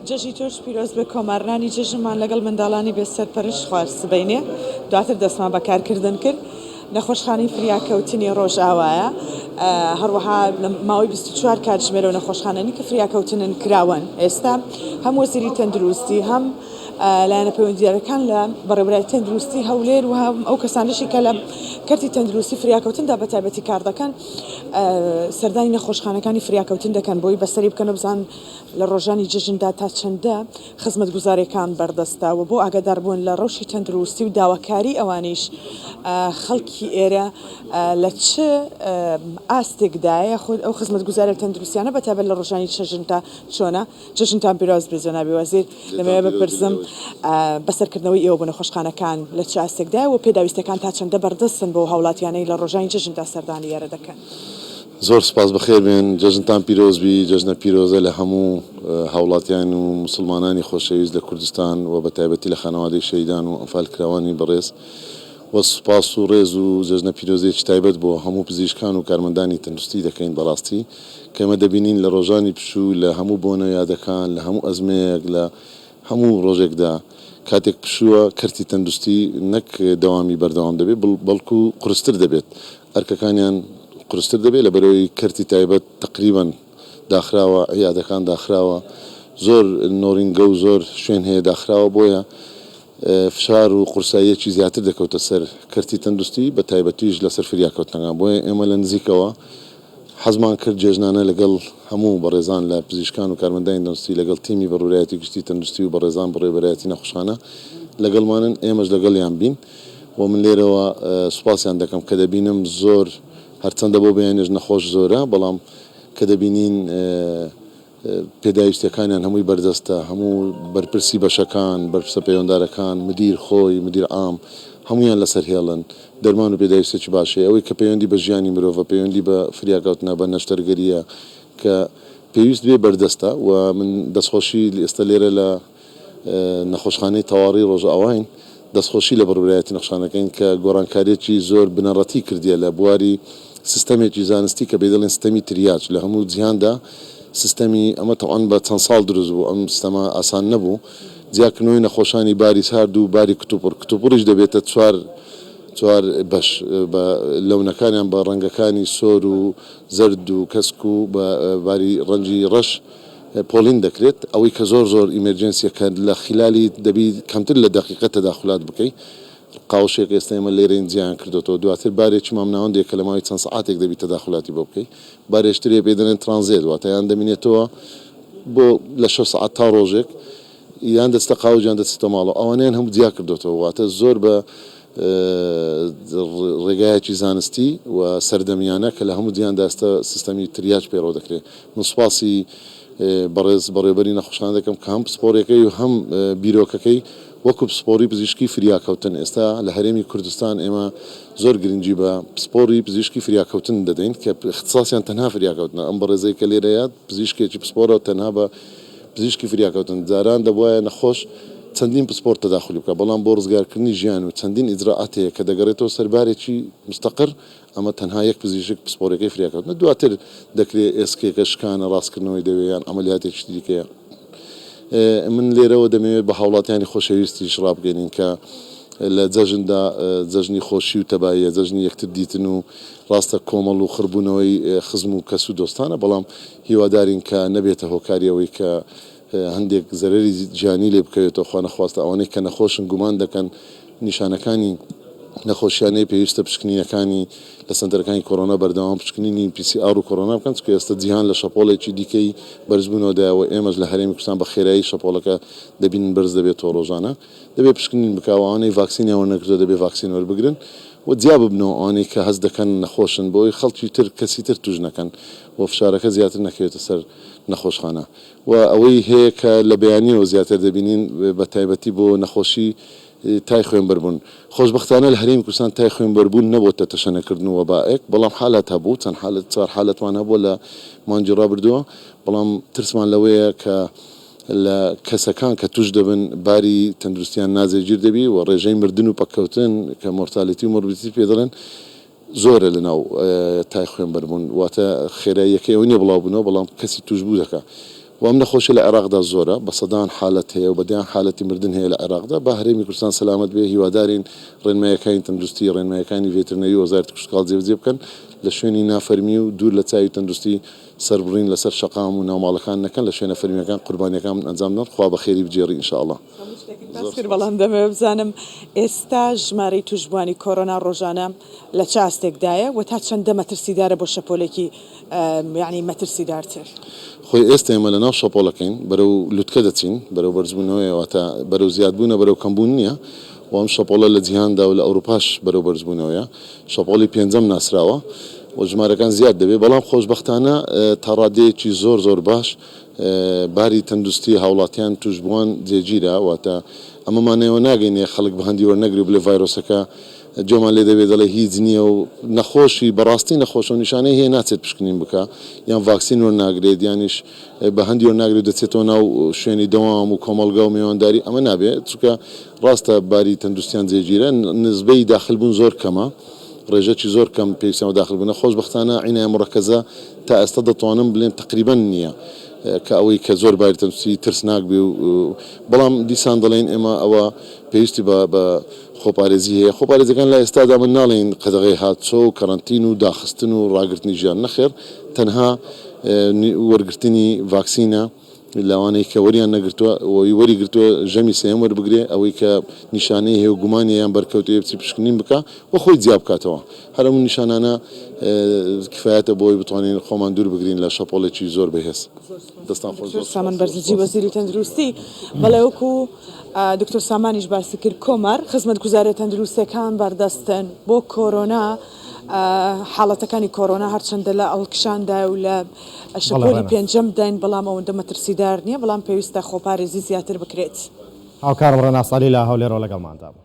جەژی تۆش پیرۆز بە کۆمارانی جەژمان لەگەڵ منداڵانی بێسەرپەرش خوارد سبەینێ دواتر دەستمان بەکارکردن کرد نەخۆشخانەی فریاکەوتنی ڕۆژئاوایە هەروەها ماوەی 24 کاتژمێرە و نەخۆشخانەی کە فریاکەوتنن کراون ئێستا هەم وەزیری تەندروستی هەم لایەنە پەیوەندیارەکان لە بەڕێوەبەری تەندروستی هەولێر و ئەو کەسانشی کە لە کەرتی تەندروستی فریاکەوتندا بە تایبەتی کار دەکەن سەردانی نەخۆشخانەکانی فریاکەوتن دەکەن بۆی بەسەری بکەن و بزان لە ڕۆژانی جژندا تا چەندە خزمەتگوزاریەکان بەردەستاوە بۆ ئاگاداربوون لە ڕەوشی تەندروستی و داواکاری ئەوانیش خەڵکی ئێرە لە چ ئاستێکدایە خۆ ئەو خزمەتگوزارە تەندروستیانە بەتابەت لە ڕۆژانی جژندا چۆنە جژنتان پیرۆز بێ جەنابی وەزیر لەمەوێ بپرسم بەسەرکردنەوەی ئێوە بۆ نەخۆشخانەکان لە چ ئاستێکدایە و پێداویستەکان تا چەندە بەردەستن بۆ هاوڵاتیانەی لە ڕۆژانی جژندا سەردانی ئێرە دەکەن. زۆر سپاس بەخێر بێن جەژنتان پیرۆزبی جەژنە پیرۆزە لە هەموو هاوڵاتیان و مسلمانانی خۆشەویست لە کوردستان و بە تایبەتی لە خانەوادەی شەیدان و ئەنفالکراوانی بەڕێز و سوپاس و ڕێز و جەژنە پیرۆزێکی تایبەت بۆ هەموو پزیشکان و کارمەندانی تەندروستی دەکەین بەڕاستی کەمە دەبینین لە ڕۆژانی پشوو لە هەموو بۆنە یادەکان لە هەموو ئەزمەیەک لە هەموو ڕۆژێکدا کاتێک پشووە کەرتی تەندروستی نەک دەوامی بەردەوام دەبێت بەڵکو قورستر دەبێت ئەرکەکانیان قورستر دەبێت لە بەرەوەی کەرتی تایبەت تقریبان داخراوە عیادەکان داخراوە زۆر نۆرینگە و زۆر شوێن هەیە داخراوە بۆیە فشار و قورساییەکی زیاتر دەکەوتە سەر کەرتی تەندروستی بە تایبەتیش لەسەر فریاکەوتنەکان بۆیە ئێمە لە نزیکەوە حەزمان کرد جێژنانە لەگەڵ هەموو بەڕێزان لە پزیشکان و کارمەندانی تەندروستی لەگەڵ تیمی بەڕوورایەتی گشتی تەندروستی و بەڕێزان بەڕێوەبەرایەتی نەخۆشخانە لەگەڵمانن ئێمەش لەگەڵیان بین و من لێرەوە سوپاسیان دەکەم کە دەبینم زۆر هەرچەندە بۆ بەیانێژ نەخۆش زۆرە بەڵام کە دەبینین پێداویستەکانیان هەمووی بەردەستە هەموو بەرپرسی بەشەکان بەرپرسە پەیوەنددارەکان مدیر خۆی مدیر عام هەمویان لەسەر هێڵن دەرمان و پێداویستێکی باشەیە ئەوەی کە پەیوەندی بە ژیانی مرۆڤ پەیوەندی بە فریاکەوتنە بە نەشتەرگەریە کە پێویست بێ بەردەستە و من دەستخۆشی ئێستا لێرە لە نەخۆشخانەی تەواڕی ڕۆژئاواین دەستخۆشی لە بەڕێوەبەرایەتی نەخۆشخانەکەین کە گۆڕانکاریەکی زۆر بنەڕەتی کردیە لە بواری سیستەمێکی زانستی کە بێدەڵێن سیستەمی تریاج لە هەموو جیهاندا سیستەمی ئەمە تەوان بە چەند ساڵ دروست بوو ئەم سیستەمە ئاسان نەبوو جیاکردنەوەی نەخۆشانی باری سارد و باری کتوپڕیش دەبێتە چوار بەش بە لەونەکانیان بە ڕەنگەکانی سۆر و زەرد و کەسک و بە باری ڕەنجی ڕەش پۆلین دەکرێت ئەوەی کە زۆر ئیمەرجنسیەکە لە خلالی دەبی کەمتر لە دقیقە تەداخلات بکەیت قاوشێک ئێستا ئێمە لێرەین جیان کردوەوە دواتر بارێکی مامناوەندێک کە لە ماوەی چەند سەعاتێک دەبی تەداخلاتی بۆ بکەیت بارێشترێ پێ دەڵێن ترانزیت واتەیان دەمینێتەوە بۆ لە 6 سەعات تا ڕۆژێک یان دەستە قاو جیان دەچێتە ماڵەوە ئەوانیان هەموو جیا کردوەوە واتە زۆر بە ڕێگایەکی زانستی و سەردەمیانە کە لە هەموو جیاندا ئێستا سیستەمی تریاج پێڕۆ دەکرێت من سوپاسی بەڕێز بەڕێوەبەری نەخۆشخانە دەکەم کە هەم پسپۆرەکەی و هەم بیرۆکەکەی وەکو پسپۆری پزیشکی فریاکەوتن ئێستا لە هەرێمی کوردستان ئێمە زۆر گرنگی بە پسپۆری پزیشکی فریاکەوتن دەدەین کە اختصاسیان تەنها فریاکەوتنە ئەم بەڕێزەی کە لێرەیە پزیشکێکی پسپۆرە تەنها بە پزیشکی فریاکەوتن جاران دەبوایە نەخۆش چەندین پسپۆرت تەداخلی بکە بەڵام بۆ ڕزگارکردنی ژیان و چەندین ئیجراعات هەیە کە دەگەڕێتەوە سەربارێکی مستەقر ئەمە تەنها یەک پزیشک پسپۆرەکەی فریاکەوتنە دواتر دەکرێت ئێسکێکە شکانە ڕاستکردنەوەی دەوێیان ئەمەلیاتێکی دیکەیە من لێرەوە دەمەوێت بە هاوڵاتیانی خۆشەویستیش ڕابگەینین کە لە جەژندا جەژنی خۆشی و تەباییە جەژنی یەکتر دیتن و ڕاستە کۆمەڵ و خڕبوونەوەی خزم و کەس و دۆستانە بەڵام هیوادارین کە نەبێتە هۆکاریەوەی کە هەندێک زەرری جیانی لێ بکەوێتەوە خوا نەخواستە ئەوانەی کە نەخۆشن گومان دەکەن نیشانەکانی نەخۆشیانەی پێویستە پشکنینەکانی لە سنتەرەکانی کۆرۆنا بەردەوام پشکنینی PCR و کۆرۆنا بکەن چکە ئێستا جیهان لە شەپۆڵێکی دیکەی بەرزبوونەوەدایەوە ئێمەش لە هەرێمی کوردستان بە خێرایی شەپۆڵەکە دەبین بەرز دەبێتەوە ڕۆژانە دەبێت پشکنین بکەوانەی ڤاکسینیەوە نەکردو دەبێت ڤاکسین وەربگرن و جیا ببنەوە ئەوانەی کە هەست دەکەن نەخۆشن بۆی خەڵکی تر کەسی تر توش نەکەن و فشارەکە زیاتر نەکەوێتە سەر نەخۆشخانە و ئەوەی هەیە کە لە بەیانیەوە زیاتر دەبینین بە تایبەتی بۆ نەخۆشی تای خوێنبەربوون خۆشبەختانە لە هەرێمی کوردستان تای خوێنبەربوون نەبووتە تەشەنەکردن و وەبائێک بەڵام حالەت هەبوو چەند حالەت چوار حالەتوان هەبووە لە مانگی ڕابردووە بەڵام ترسمان لەوەیە کە لە کەسەکان کە توش دەبن باری تەندروستیان ناجێگیر دەبی و ڕێژەی مردن و پەککەوتن کە مۆرتالیتی و مۆربیدیتی پێ دەڵێن زۆرە لەناو تای خوێنبەربوون واتە خێراییەکەی ئەوە نییە بڵاو بوونەوە بەڵام کەسی توش بوو دەکات و ئەم نەخۆشی لە عێراقدا زۆرە بە سەدان حالەت هەیە و بەدیان حالەتی مردن هەیە لە عێراقدا با هەرێمی کوردستان سەلامەت بێ هیوادارین ڕێنمایەکانی تەندروستی ڕێنمایەکانی ڤێترنەری وەزارەتی کوشتکاڵ جێبەجێ بکەن لە شوێنی نافەرمی و دوور لە چاوی تەندروستی سەربڕین لەسەر شەقام و ناوماڵەکان نەکەن لە شوێنە فەرمیەکان قوربانیەکان ئەنجام بدەن خوا بە خێری بجێڕی ئینشاءڵڵا. بەڵام دەمەوێت بزانم ئێستا ژمارەی توشبوانی کۆرۆنا ڕۆژانە لە چاستێکدایە و تا چەندە مەترسیدارە بۆ شەپۆلێکی یعنی مەترسیدارتر. خۆی ئێستا ئێمە لە ناو شەپۆڵەکەین بەرەو لوتکە دەچین بەرەو بەرزبوونەوەیەوە تا بەرەو زیادبوونە بەرەو کەمبوون نییە و ئەم شەپۆڵە لە جیهاندا و لە ئەوروپاش بەرەو بەرزبوونەوەیە شەپۆڵی پێنجەم ناسراوە و ژمارەکان زیاد دەبێت بەڵام خۆشبەختانە تا ڕادەیەکی زۆر باش باری تەندروستی هاوڵاتیان توشبووان جێگیرە واتە ئەمەمانەوە ناگەینێ خەڵک بە هەندی وەرنەگری و بڵێ ڤایرۆسەکە جۆمان لێ دەبێت دەڵێ هیچ نییە و نەخۆشی بەڕاستی نەخۆش و نیشانەی هەیە ناچێت پشکنین بکە یان ڤاکسین وەرناگرێت یانیش بە هەندی وەرناگرێت دەچێتەوە ناو شوێنی دەوام و کۆمەڵگا و میێوەنداری ئەمە نابێت چونکە ڕاستە باری تەندروستیان جێگیرە نسبەی داخلبوون زۆر کەمە ڕێژەکی زۆر کەم پێویستیان داخل بوونە خۆشبەختانە عینای مڕەکەزە تا ئێستا دەتوانم بڵێن تقریبا نییە کە ئەوەی کە زۆر باری تەندروستی ترسناک بێ و بەڵام دیسان دەڵێن ئێمە ئەوە پێویستی بە خۆپارێزی هەیە خۆپارێزەکان لە ئێستادا من ناڵێن قەدەغی هاتچۆ و کەڕەنتین و داخستن و ڕاگررتنی ژیان نەخێر تەنها وەرگرتنی ڤاکسینە لەوانەیە کە وەریان نەگرتووە وەری گرتووە ژەمی سێم وەربگرێ ئەوەی کە نیشانەی هەیە و گومانیان بەرکەوتێ بچی پشکنین بکە و خۆی جیاب بکاتەوە هەرموو نیشانانە کفایەتە بۆی بتوانین خۆمان دوور بگرین لە شەپۆڵێکی زۆر بەهێز. دەستان خۆش سامان بەرزجی وەزیری تەندروستی بەڵێ وەکو دکتۆر سامانیش باسی کرد کۆمەر خزمەتگوزارە تەندروستەکان بەردەستن بۆ کۆرۆنا حاڵەتەکانی کۆرۆنا هەرچەندە لە ئەڵکشاندا و لە شەپۆلی پێنجەم داین بەڵام ئەوەندە مەترسیدار نییە بەڵام پێویستە خۆپارێزی زیاتر بکرێت. هاوکارم ڕەناسالی لە هەولێرەوە لەگەڵماندا بوو.